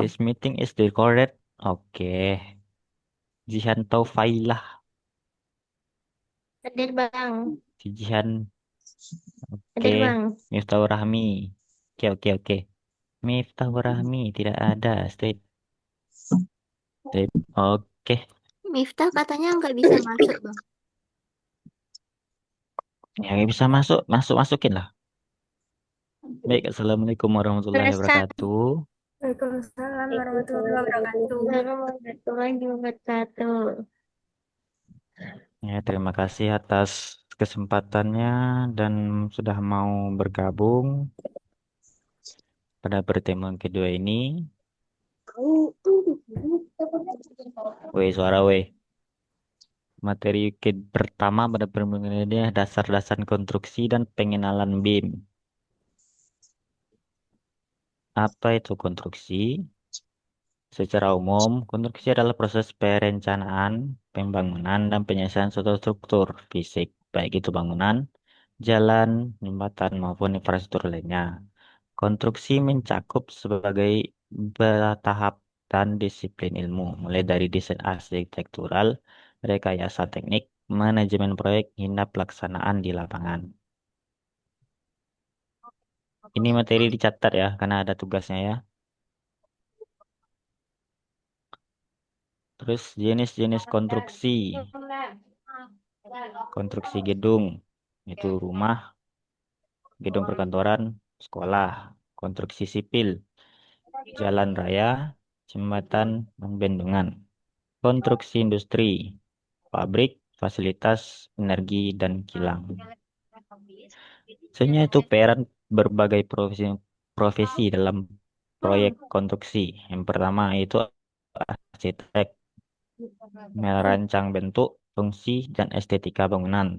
This meeting is recorded. Oke. Jihan Taufailah. Hadir bang, Si Jihan. Oke. hadir bang. Miftahur Rahmi. Oke, oke, oke. Miftahur Rahmi tidak ada. Strip. Strip. Oke. Miftah katanya nggak bisa masuk bang. Yang bisa masuk, masukin lah. Baik, Assalamualaikum warahmatullahi Selesai. wabarakatuh. Waalaikumsalam warahmatullahi wabarakatuh. Warahmatullahi wabarakatuh. Ya, terima kasih atas kesempatannya dan sudah mau bergabung pada pertemuan kedua ini. Weh, suara weh. Materi pertama pada pertemuan ini adalah dasar-dasar konstruksi dan pengenalan BIM. Apa itu konstruksi? Secara umum, konstruksi adalah proses perencanaan, pembangunan, dan penyelesaian suatu struktur fisik, baik itu bangunan, jalan, jembatan, maupun infrastruktur lainnya. Konstruksi mencakup sebagai tahap dan disiplin ilmu, mulai dari desain arsitektural, rekayasa teknik, manajemen proyek, hingga pelaksanaan di lapangan. Ini materi dicatat ya, karena ada tugasnya ya. Terus jenis-jenis konstruksi. Konstruksi gedung, itu rumah, gedung perkantoran, sekolah. Konstruksi sipil, jalan raya, jembatan, dan bendungan. Konstruksi industri, pabrik, fasilitas, energi, dan kilang. Sebenarnya itu peran berbagai profesi dalam proyek konstruksi. Yang pertama itu arsitek, merancang bentuk, fungsi, dan estetika bangunan,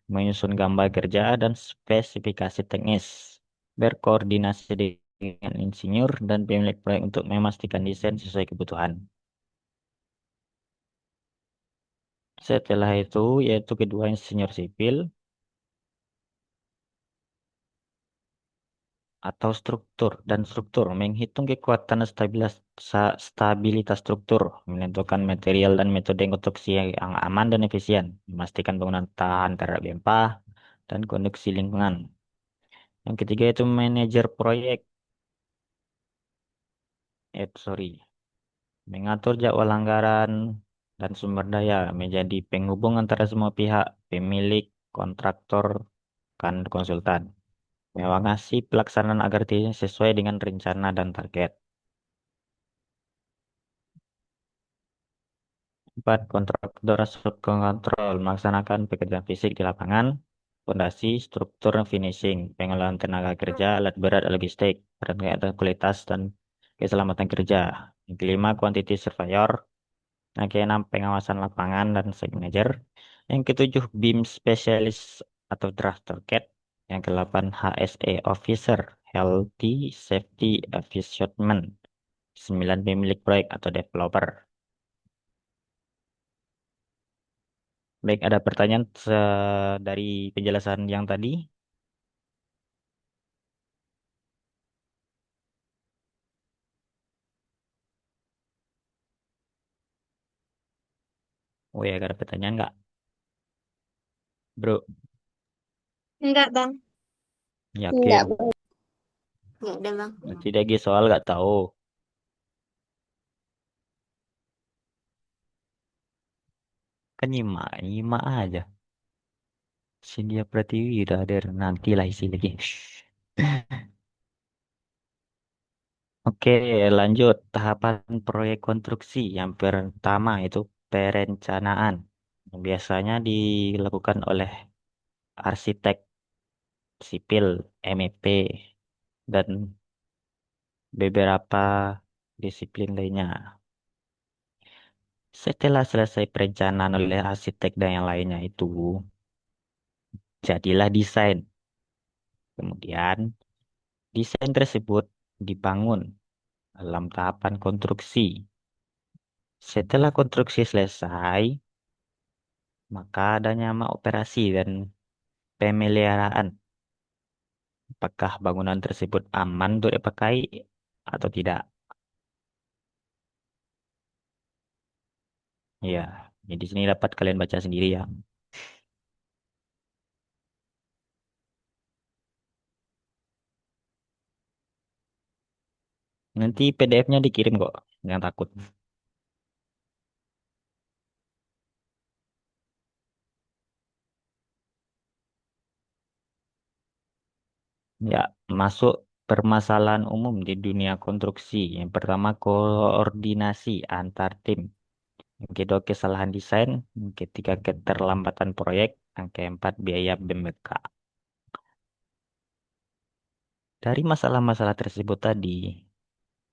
menyusun gambar kerja dan spesifikasi teknis, berkoordinasi dengan insinyur dan pemilik proyek untuk memastikan desain sesuai kebutuhan. Setelah itu, yaitu kedua insinyur sipil atau struktur dan struktur menghitung kekuatan dan stabilitas struktur, menentukan material dan metode konstruksi yang aman dan efisien, memastikan bangunan tahan terhadap gempa dan kondisi lingkungan. Yang ketiga itu manajer proyek, mengatur jadwal anggaran dan sumber daya, menjadi penghubung antara semua pihak, pemilik, kontraktor, kan konsultan. Mengawasi pelaksanaan agar sesuai dengan rencana dan target. 4. Kontraktor subkontrol melaksanakan pekerjaan fisik di lapangan, fondasi, struktur, dan finishing, pengelolaan tenaga kerja, alat berat, logistik, perangkat kualitas, dan keselamatan kerja. Yang kelima, quantity surveyor. Yang keenam, pengawasan lapangan dan site manager. Yang ketujuh, BIM specialist atau drafter CAD. Yang kedelapan, HSE officer, healthy safety efficient. 9, pemilik proyek atau developer. Baik, ada pertanyaan dari penjelasan yang tadi? Oh ya, ada pertanyaan nggak, bro? Enggak bang. Enggak Yakin? bang. Enggak ada bang. Nanti lagi soal nggak tahu. Kan nyimak, nyimak aja. Sindia Pratiwi udah ada nanti lah isi lagi. Oke, lanjut. Tahapan proyek konstruksi. Yang pertama itu perencanaan. Biasanya dilakukan oleh arsitek sipil, MEP, dan beberapa disiplin lainnya. Setelah selesai perencanaan oleh arsitek dan yang lainnya itu, jadilah desain. Kemudian, desain tersebut dibangun dalam tahapan konstruksi. Setelah konstruksi selesai, maka ada nama operasi dan pemeliharaan. Apakah bangunan tersebut aman untuk dipakai atau tidak? Ya, jadi di sini dapat kalian baca sendiri ya. Nanti PDF-nya dikirim kok, jangan takut. Ya, masuk permasalahan umum di dunia konstruksi. Yang pertama, koordinasi antar tim. Yang kedua, kesalahan desain. Yang ketiga, keterlambatan proyek. Yang keempat, biaya BMK. Dari masalah-masalah tersebut tadi,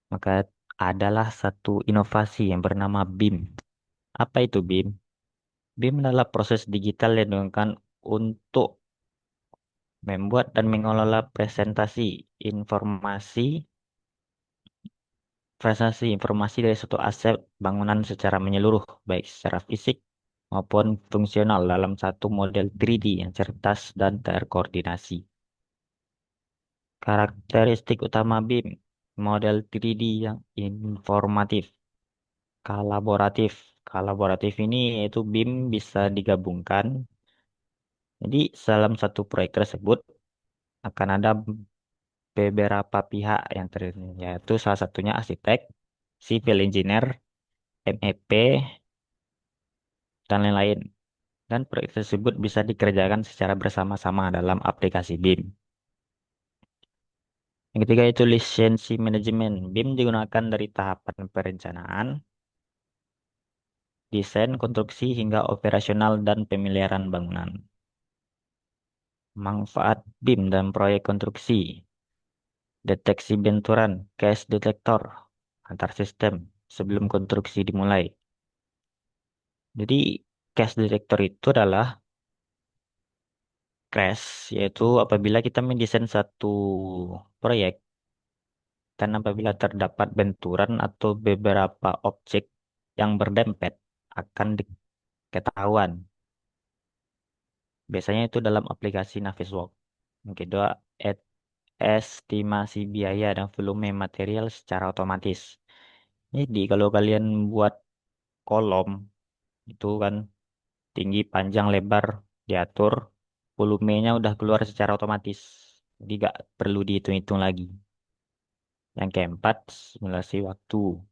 maka adalah satu inovasi yang bernama BIM. Apa itu BIM? BIM adalah proses digital yang digunakan untuk membuat dan mengelola presentasi informasi dari suatu aset bangunan secara menyeluruh, baik secara fisik maupun fungsional dalam satu model 3D yang cerdas dan terkoordinasi. Karakteristik utama BIM, model 3D yang informatif, kolaboratif. Kolaboratif ini yaitu BIM bisa digabungkan. Jadi dalam satu proyek tersebut akan ada beberapa pihak yang terlibat, yaitu salah satunya arsitek, civil engineer, MEP, dan lain-lain. Dan proyek tersebut bisa dikerjakan secara bersama-sama dalam aplikasi BIM. Yang ketiga itu lisensi manajemen. BIM digunakan dari tahapan perencanaan, desain, konstruksi, hingga operasional dan pemeliharaan bangunan. Manfaat BIM dan proyek konstruksi. Deteksi benturan, case detektor, antar sistem sebelum konstruksi dimulai. Jadi, case detektor itu adalah crash, yaitu apabila kita mendesain satu proyek dan apabila terdapat benturan atau beberapa objek yang berdempet akan diketahuan. Biasanya itu dalam aplikasi Navisworks. Yang kedua, estimasi biaya dan volume material secara otomatis. Jadi kalau kalian buat kolom itu kan tinggi, panjang, lebar diatur, volumenya udah keluar secara otomatis. Jadi nggak perlu dihitung-hitung lagi. Yang keempat, simulasi waktu.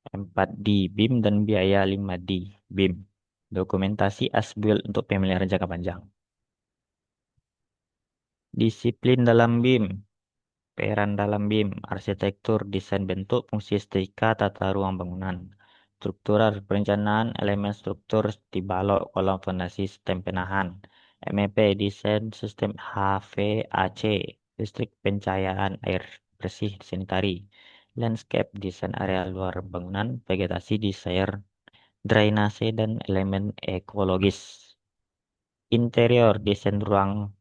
4D BIM dan biaya 5D BIM. Dokumentasi as-built untuk pemeliharaan jangka panjang. Disiplin dalam BIM. Peran dalam BIM, arsitektur, desain bentuk, fungsi estetika, tata ruang bangunan. Struktural, perencanaan, elemen struktur, seperti balok, kolom fondasi, sistem penahan. MEP, desain sistem HVAC, listrik, pencahayaan, air bersih, sanitari. Landscape, desain area luar bangunan, vegetasi, desain drainase, dan elemen ekologis. Interior, desain ruang,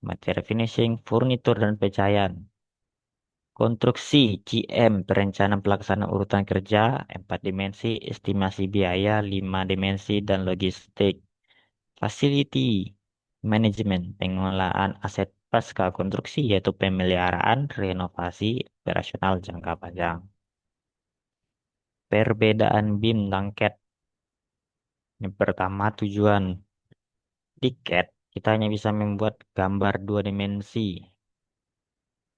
materi finishing, furnitur, dan pencahayaan. Konstruksi GM, perencanaan pelaksanaan urutan kerja, 4 dimensi, estimasi biaya, 5 dimensi, dan logistik. Facility Management, pengelolaan aset pasca konstruksi, yaitu pemeliharaan, renovasi, operasional jangka panjang. Perbedaan BIM dan CAD. Yang pertama, tujuan. Di CAD, kita hanya bisa membuat gambar 2 dimensi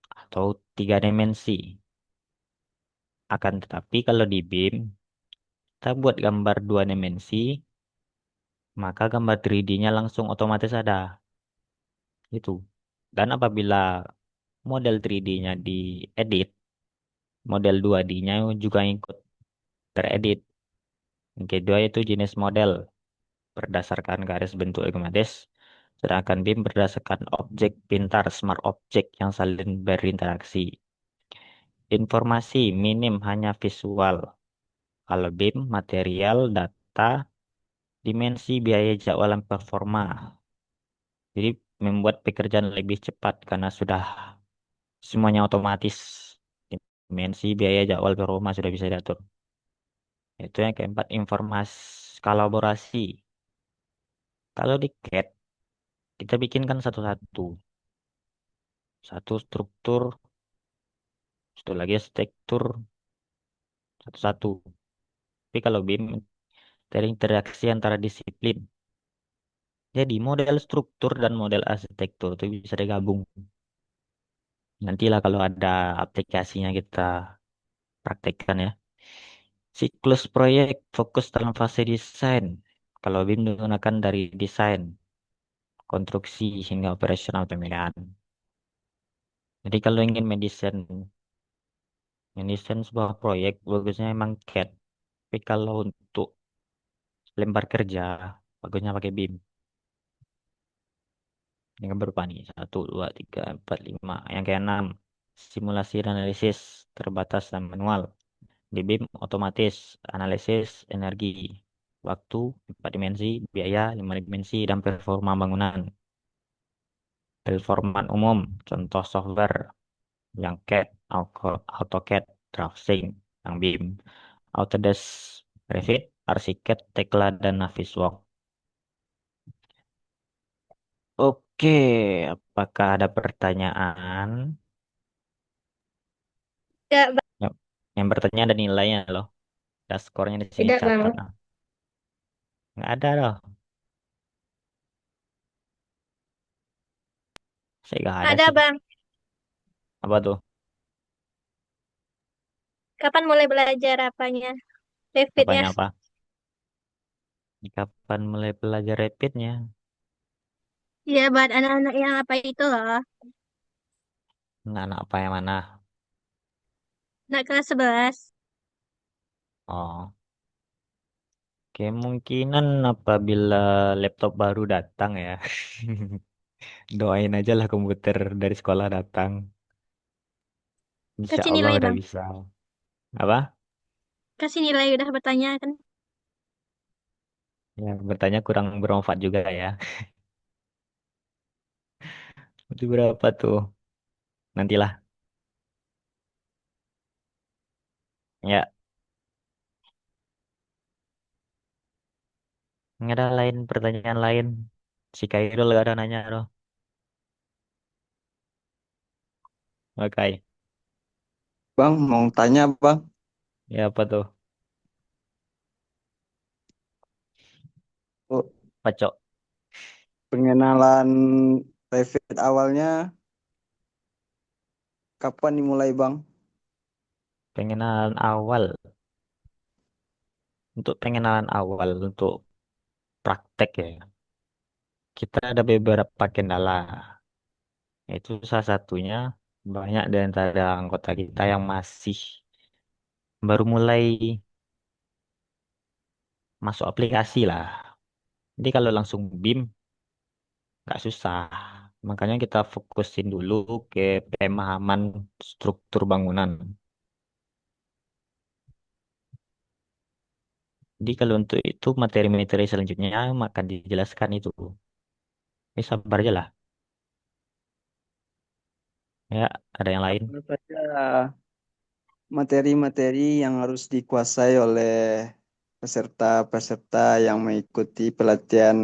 atau 3 dimensi. Akan tetapi kalau di BIM, kita buat gambar 2 dimensi, maka gambar 3D-nya langsung otomatis ada. Itu. Dan apabila model 3D-nya diedit, model 2D-nya juga ikut teredit. Yang kedua itu jenis model berdasarkan garis bentuk otomatis, sedangkan BIM berdasarkan objek pintar, smart object yang saling berinteraksi. Informasi minim hanya visual. Kalau BIM, material, data, dimensi, biaya, jadwal, dan performa. Jadi membuat pekerjaan lebih cepat karena sudah semuanya otomatis. Dimensi, biaya, jadwal, performa sudah bisa diatur. Itu yang keempat, informasi kolaborasi. Kalau di CAD, kita bikinkan satu-satu. Satu struktur, satu lagi arsitektur, satu-satu. Tapi kalau BIM, terinteraksi antara disiplin. Jadi model struktur dan model arsitektur itu bisa digabung. Nantilah kalau ada aplikasinya kita praktekkan ya. Siklus proyek fokus dalam fase desain. Kalau BIM digunakan dari desain, konstruksi hingga operasional pemilihan. Jadi kalau ingin mendesain sebuah proyek, bagusnya emang CAD. Tapi kalau untuk lempar kerja, bagusnya pakai BIM. Yang berupa nih, 1, 2, 3, 4, 5. Yang keenam, simulasi dan analisis terbatas dan manual. Di BIM otomatis, analisis energi, waktu, 4 dimensi, biaya, 5 dimensi, dan performa bangunan. Performa umum, contoh software yang CAD, AutoCAD, Draftsync, yang BIM, Autodesk, Revit, Archicad, Tekla, dan Navisworks. Oke, apakah ada pertanyaan? Tidak, Bang. Yang bertanya ada nilainya loh. Ada skornya di sini Tidak, catat. Bang. Nah. Nggak ada loh. Saya nggak ada Ada, sih. Bang. Apa tuh? Kapan mulai belajar apanya? Revitnya. Apanya apa? Kapan mulai belajar rapidnya? Iya, buat anak-anak yang apa itu loh. Anak-anak apa yang mana? Anak kelas 11. Oh, kemungkinan apabila laptop baru datang ya. Doain aja lah komputer dari sekolah datang. Insya Kasih Allah nilai, udah Bang. bisa. Apa? Kasih nilai udah bertanya kan. Ya, bertanya kurang bermanfaat juga ya. Itu berapa tuh? Nantilah. Ya, nggak ada lain pertanyaan lain. Si Kairul gak ada nanya loh. Oke. Bang, mau tanya Bang, Ya apa tuh? oh, Pacok. pengenalan Revit awalnya kapan dimulai Bang? Pengenalan awal. Untuk pengenalan awal untuk praktek ya. Kita ada beberapa kendala. Itu salah satunya banyak dari antara anggota kita yang masih baru mulai masuk aplikasi lah. Jadi kalau langsung BIM nggak susah. Makanya kita fokusin dulu ke pemahaman struktur bangunan. Jadi kalau untuk itu materi-materi selanjutnya akan dijelaskan itu. Ini sabar aja lah. Ya, ada yang lain. Apa saja materi-materi yang harus dikuasai oleh peserta-peserta yang mengikuti pelatihan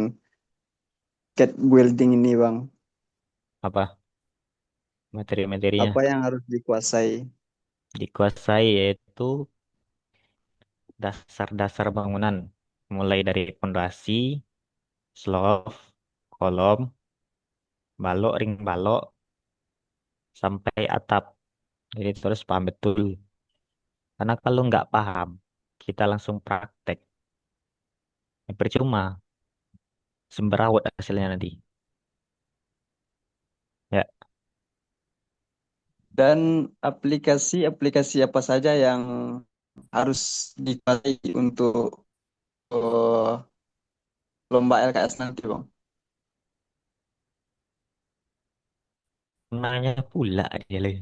CAD building ini Bang? Apa materi-materinya? Apa yang harus dikuasai? Dikuasai yaitu dasar-dasar bangunan. Mulai dari pondasi, slope, kolom, balok, ring balok, sampai atap. Jadi terus paham betul. Karena kalau nggak paham, kita langsung praktek. Ya, percuma, semberawut hasilnya nanti. Ya, Dan aplikasi-aplikasi apa saja yang harus dikuasai untuk eh, lomba LKS nanti Bang? nanya pula dia lagi.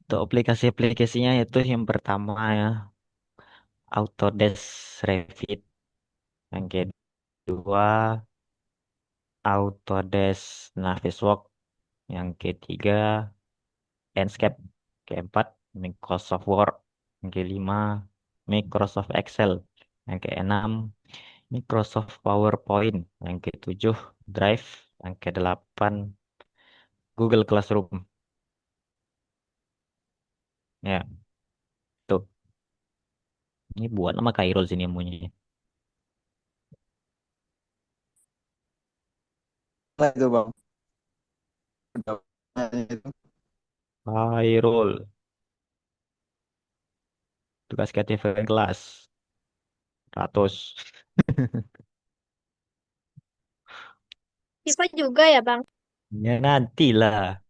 Untuk aplikasi-aplikasinya itu yang pertama ya, Autodesk Revit. Yang kedua, Autodesk Navisworks. Yang ketiga, Enscape. Keempat, Microsoft Word. Yang kelima, Microsoft Excel. Yang keenam, Microsoft PowerPoint. Yang ketujuh, Drive. Yang kedelapan, Google Classroom. Ya, tuh. Ini buat nama Kairul sini ilmunya. Apa itu bang? Jawabannya itu. Kairul. Tugas kreatif kelas. 100. IPA juga ya, Bang? Ya nantilah.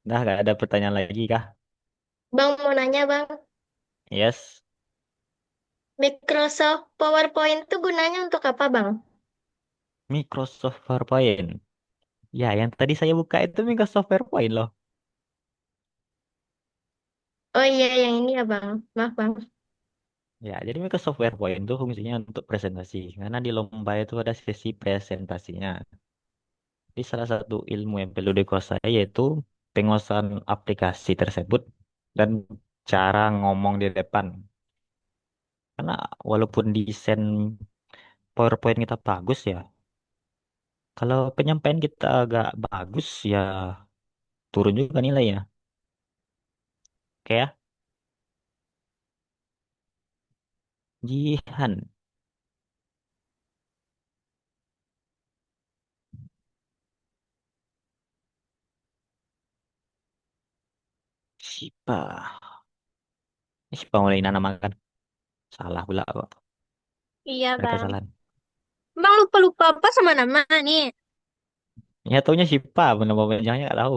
Nah, nggak ada pertanyaan lagi kah? Bang mau nanya, Bang. Yes. Microsoft PowerPoint itu gunanya untuk apa, Bang? Microsoft PowerPoint. Ya, yang tadi saya buka itu Microsoft PowerPoint loh. Oh iya, yang ini ya, Bang. Maaf, Bang. Ya, jadi Microsoft PowerPoint itu fungsinya untuk presentasi. Karena di lomba itu ada sesi presentasinya. Di salah satu ilmu yang perlu dikuasai yaitu penguasaan aplikasi tersebut dan cara ngomong di depan. Karena walaupun desain PowerPoint kita bagus ya, kalau penyampaian kita agak bagus ya turun juga nilainya. Oke ya, Jihan, Sipa. Sipa mulai namakan. Salah pula kok. Iya, Ada Bang. kesalahan. Bang lupa-lupa apa sama nama nih? Ya taunya Sipa, nama panjangnya nggak tahu.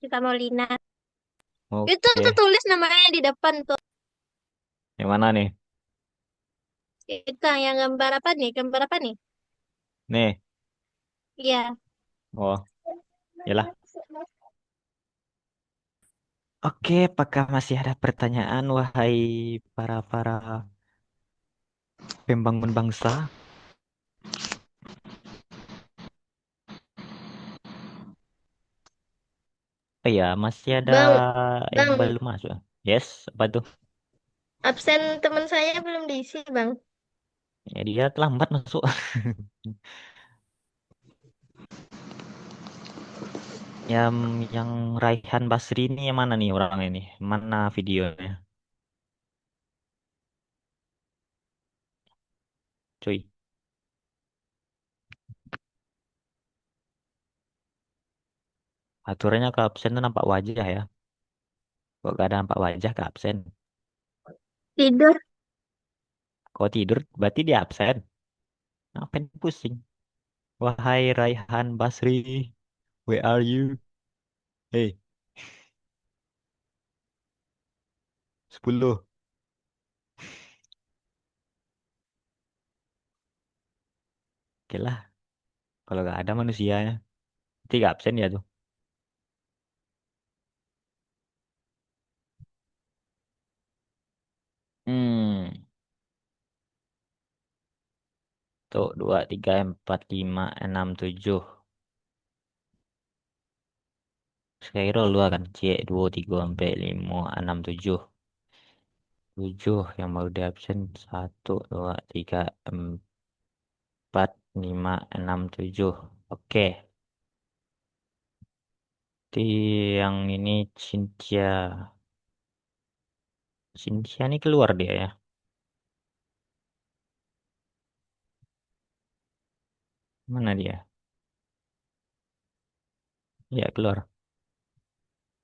Kita Maulina. Itu Oke, tertulis namanya di depan tuh. yang mana nih? Itu yang gambar apa nih? Gambar apa nih? Nih, Iya. oh, yalah. Oke, apakah masih ada pertanyaan, wahai para pembangun bangsa? Oh ya, masih ada Bang, yang Bang, belum masuk. Yes, apa tuh? absen teman saya belum diisi, Bang. Ya dia terlambat masuk. Yang yang Raihan Basri ini yang mana nih orang ini? Mana videonya? Cuy, aturannya ke absen tuh nampak wajah ya. Kok gak ada nampak wajah ke absen? Tidur. Kok tidur? Berarti dia absen. Ngapain pusing? Wahai Raihan Basri, where are you? Hey, 10. Oke lah, kalau gak ada manusianya. Berarti gak absen ya tuh. Hmm, tuh 2, 3, 4, 5, 6, 7. Spiral lu akan C 2, 3, sampai 5, 6, 7. 7 yang baru di absen 1, 2, 3, 4, 5, 6, 7. Oke, di yang ini Cynthia. Cynthia ini keluar dia ya. Mana dia? Ya keluar.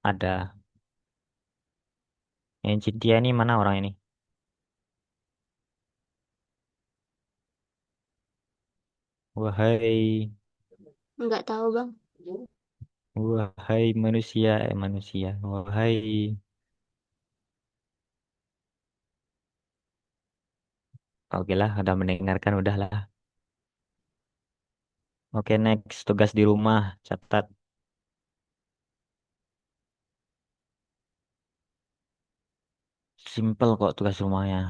Ada. Yang Cynthia ini mana orang ini? Wahai, Nggak tahu, Bang. wahai manusia, manusia. Wahai, oke lah, udah mendengarkan, udahlah. Oke, next tugas di rumah, catat. Simple kok tugas rumahnya.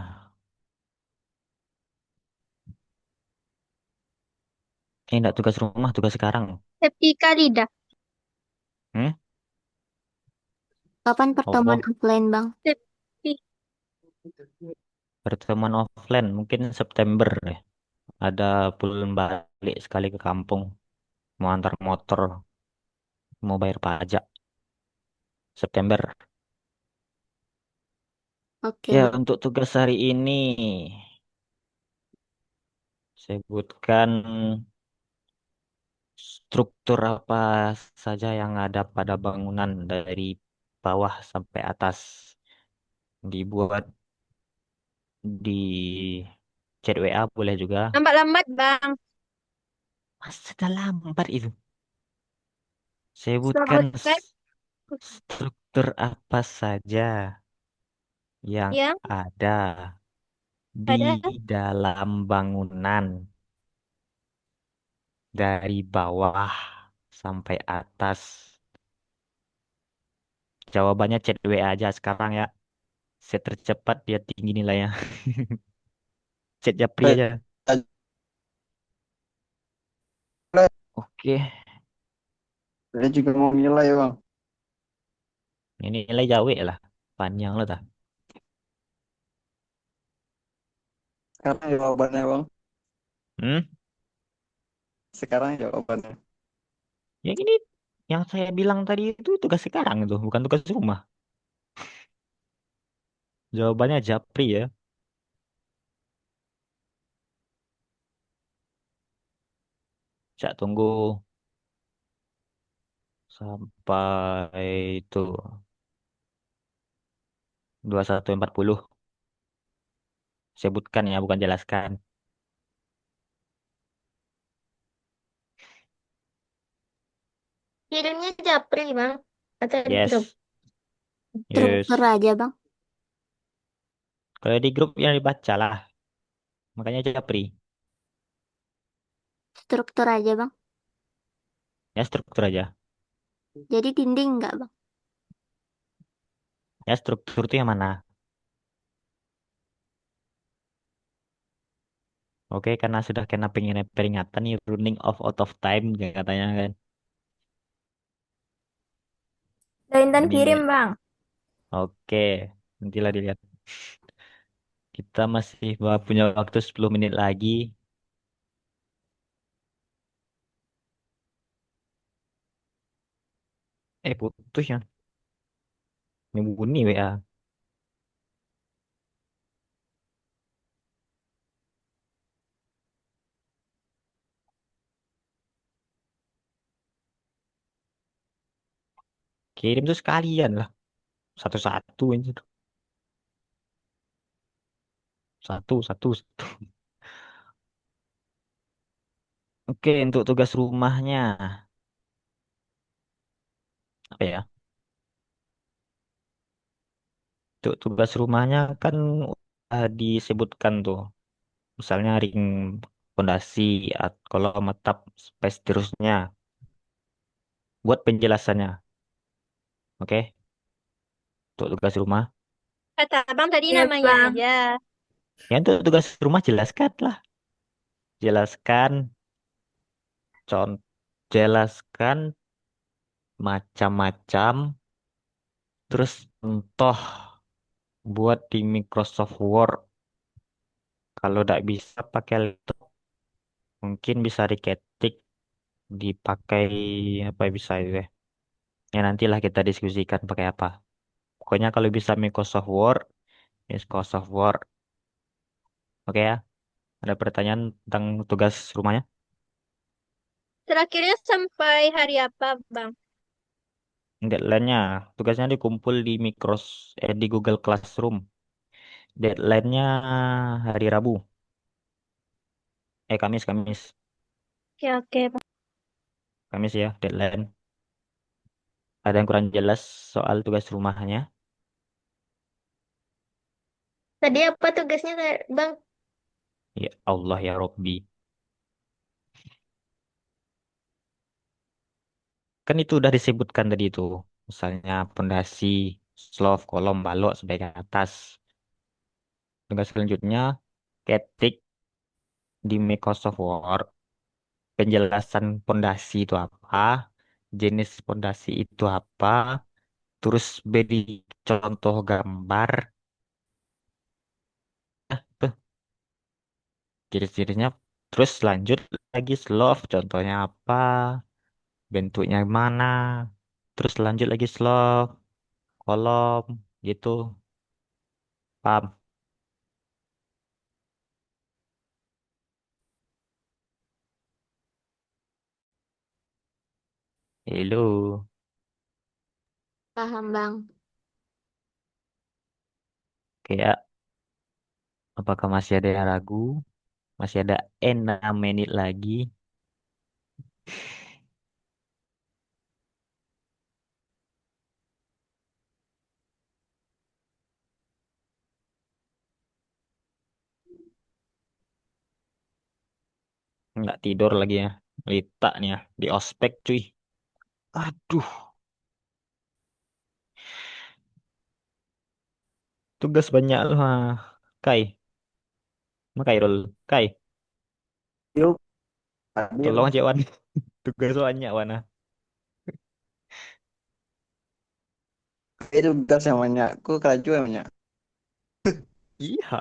Enggak tugas rumah, tugas sekarang. Septika lidah. Hmm? Kapan pertemuan Oh, offline, Bang? Septi. pertemuan offline mungkin September ya. Ada pulang balik sekali ke kampung. Mau antar motor, mau bayar pajak. September. Oke, Ya, Bang. untuk tugas hari ini, sebutkan struktur apa saja yang ada pada bangunan dari bawah sampai atas. Dibuat di chat WA boleh juga. Lambat-lambat, Bang. Masa dalam 4 itu. Selamat Sebutkan kan? struktur apa saja yang Yang ada di ada. dalam bangunan dari bawah sampai atas. Jawabannya chat WA aja sekarang ya. Set tercepat dia tinggi nilainya. Chat Japri Eh, aja. Oke, Saya juga mau nilai bang. ini nilai Jawa lah. Panjang lo dah. Sekarang jawabannya bang. Hmm? Sekarang jawabannya. Ya gini, yang saya bilang tadi itu tugas sekarang itu, bukan tugas rumah. Jawabannya Japri ya. Cak tunggu sampai itu 21.40. Sebutkan ya, bukan jelaskan. Kirimnya Japri, Bang. Atau di grup. Yes, Struktur yes. aja, Bang. Kalau di grup yang dibaca lah, makanya Japri. Struktur aja, Bang. Ya struktur aja. Jadi dinding nggak, Bang? Ya struktur itu yang mana? Oke, karena sudah kena peringatan nih running out of time ya katanya kan. Udah Intan kirim, Ini Bang. oke, nantilah dilihat. Kita masih punya waktu 10 menit lagi. Putus ya. Ini bunyi WA. Kirim tuh sekalian lah. Satu-satu aja. Satu, satu, satu. Oke, untuk tugas rumahnya. Apa ya? Untuk tugas rumahnya kan disebutkan tuh. Misalnya ring fondasi, kolom atap, space seterusnya. Buat penjelasannya. Oke, untuk tugas rumah. Kata Abang tadi yes, namanya Bang. Aja. Ya untuk tugas rumah jelaskan lah. Jelaskan, jelaskan macam-macam. Terus contoh buat di Microsoft Word. Kalau tidak bisa pakai laptop, mungkin bisa diketik, dipakai apa bisa itu ya. Ya nantilah kita diskusikan pakai apa. Pokoknya kalau bisa Microsoft Word, Microsoft Word. Oke ya. Ada pertanyaan tentang tugas rumahnya? Terakhirnya sampai hari apa, Bang? Deadline-nya, tugasnya dikumpul di di Google Classroom. Deadline-nya hari Rabu. Kamis. Oke, oke, Bang. Kamis ya, deadline. Ada yang kurang jelas soal tugas rumahnya? Tadi apa tugasnya, Bang? Ya Allah ya Robbi. Kan itu udah disebutkan tadi itu. Misalnya pondasi, slov, kolom, balok sebagai atas. Tugas selanjutnya, ketik di Microsoft Word. Penjelasan pondasi itu apa, jenis pondasi itu apa, terus beri contoh gambar, tuh, ciri-cirinya, terus lanjut lagi slov, contohnya apa, bentuknya mana, terus lanjut lagi slov, kolom, gitu. Paham. Hello. Paham, Bang. Kayak apakah masih ada yang ragu? Masih ada 6 menit lagi. Nggak tidur lagi ya. Lita nih ya. Di ospek cuy. Aduh. Tugas banyak loh. Kai. Mana Kairul? Kai. Yuk, hadir. Tolong aja Wan. Tugas banyak Wan. Itu tugas yang banyak. Aku kerja yang banyak. Iya.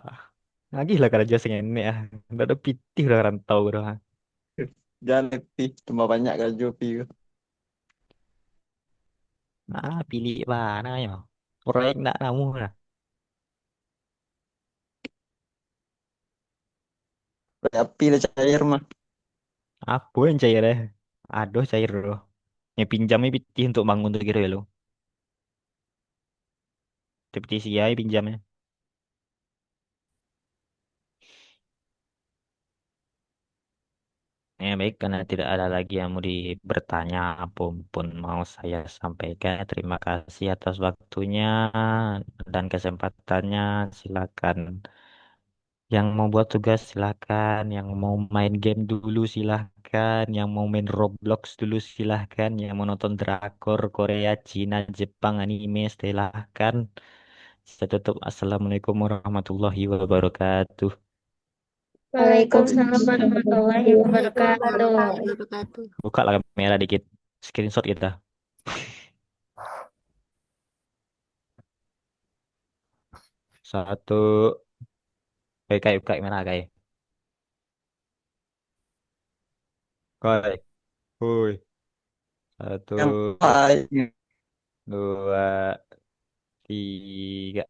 Lagi lah kerja sing ini ya. Udah ada pitih udah rantau udah. Jangan lebih, cuma banyak kerja pi. Nah, pilih mana ya? Proyek nak namu lah. Api lah cair mah. Apa yang cair deh? Aduh cair loh. Yang pinjamnya pitih untuk bangun tuh kira lo. Pitih sih ya pinjamnya. Ya baik, karena tidak ada lagi yang mau bertanya apapun mau saya sampaikan. Terima kasih atas waktunya dan kesempatannya. Silakan. Yang mau buat tugas silakan. Yang mau main game dulu silakan. Yang mau main Roblox dulu silakan. Yang mau nonton drakor Korea, Cina, Jepang, anime silahkan. Saya tutup. Assalamualaikum warahmatullahi wabarakatuh. Waalaikumsalam warahmatullahi Waalaikumsalam wabarakatuh. warahmatullahi wabarakatuh. Buka lah kamera dikit. Screenshot kita. Satu. Kayak buka kamera kayak. Kai. Hui. Satu, Yang lain. dua, tiga.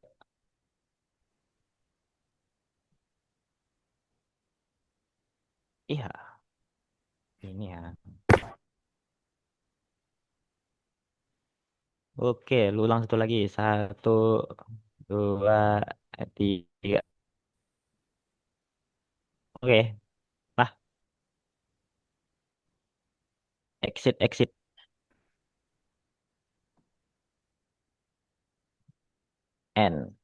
Iya, ini ya. Oke, lu ulang satu lagi. Satu, dua, tiga. Oke, nah, exit, exit, end.